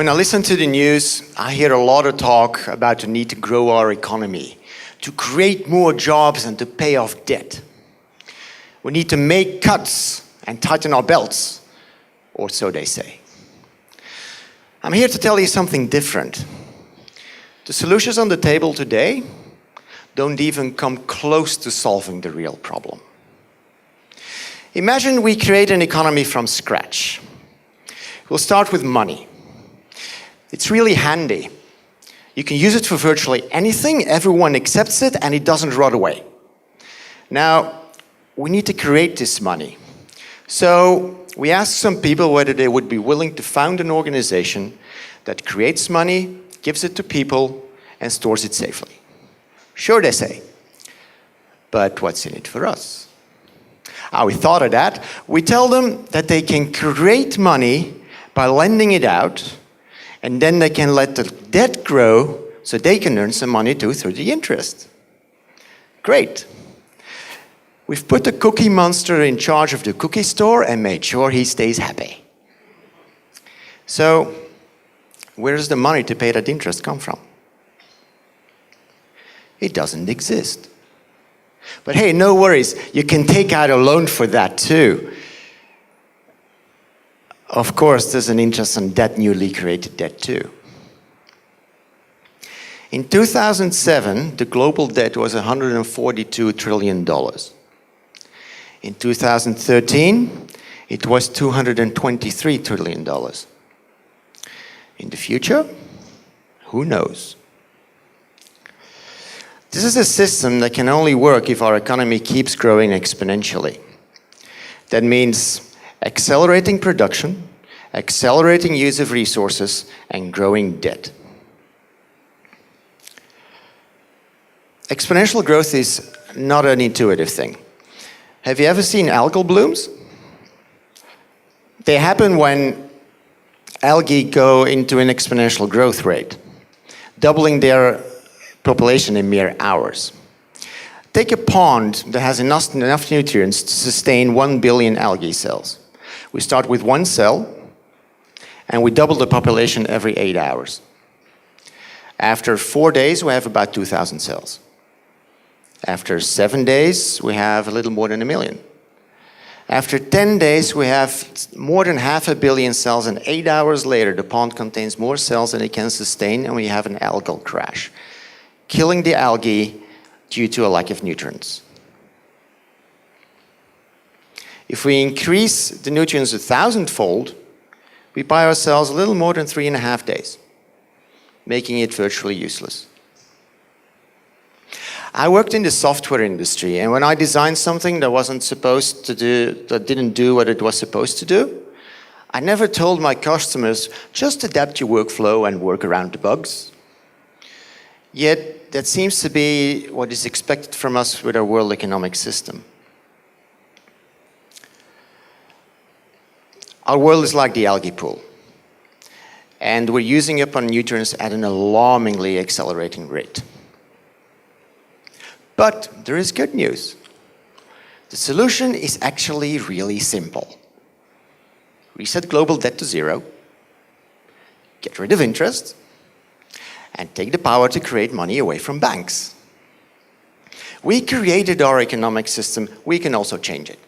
When I listen to the news, I hear a lot of talk about the need to grow our economy, to create more jobs and to pay off debt. We need to make cuts and tighten our belts, or so they say. I'm here to tell you something different. The solutions on the table today don't even come close to solving the real problem. Imagine we create an economy from scratch. We'll start with money. It's really handy. You can use it for virtually anything, everyone accepts it, and it doesn't rot away. Now, we need to create this money. So we asked some people whether they would be willing to found an organization that creates money, gives it to people, and stores it safely. Sure, they say. But what's in it for us? We thought of that. We tell them that they can create money by lending it out, and then they can let the debt grow so they can earn some money too through the interest. Great. We've put the cookie monster in charge of the cookie store and made sure he stays happy. So, where does the money to pay that interest come from? It doesn't exist. But hey, no worries, you can take out a loan for that too. Of course, there's an interest on that newly created debt too. In 2007, the global debt was $142 trillion. In 2013, it was $223 trillion. In the future, who knows? This is a system that can only work if our economy keeps growing exponentially. That means accelerating production, accelerating use of resources, and growing debt. Exponential growth is not an intuitive thing. Have you ever seen algal blooms? They happen when algae go into an exponential growth rate, doubling their population in mere hours. Take a pond that has enough nutrients to sustain 1 billion algae cells. We start with 1 cell, and we double the population every 8 hours. After 4 days, we have about 2,000 cells. After 7 days, we have a little more than 1 million. After 10 days, we have more than 500 million cells, and 8 hours later, the pond contains more cells than it can sustain, and we have an algal crash, killing the algae due to a lack of nutrients. If we increase the nutrients 1,000-fold, we buy ourselves a little more than 3.5 days, making it virtually useless. I worked in the software industry, and when I designed something that didn't do what it was supposed to do, I never told my customers, just adapt your workflow and work around the bugs. Yet, that seems to be what is expected from us with our world economic system. Our world is like the algae pool, and we're using up on nutrients at an alarmingly accelerating rate. But there is good news. The solution is actually really simple. Reset global debt to zero, get rid of interest, and take the power to create money away from banks. We created our economic system, we can also change it.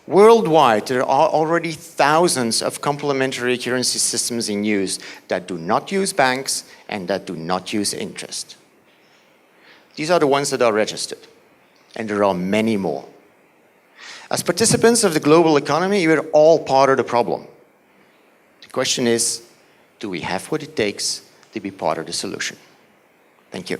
Worldwide, there are already thousands of complementary currency systems in use that do not use banks and that do not use interest. These are the ones that are registered, and there are many more. As participants of the global economy, we are all part of the problem. The question is, do we have what it takes to be part of the solution? Thank you.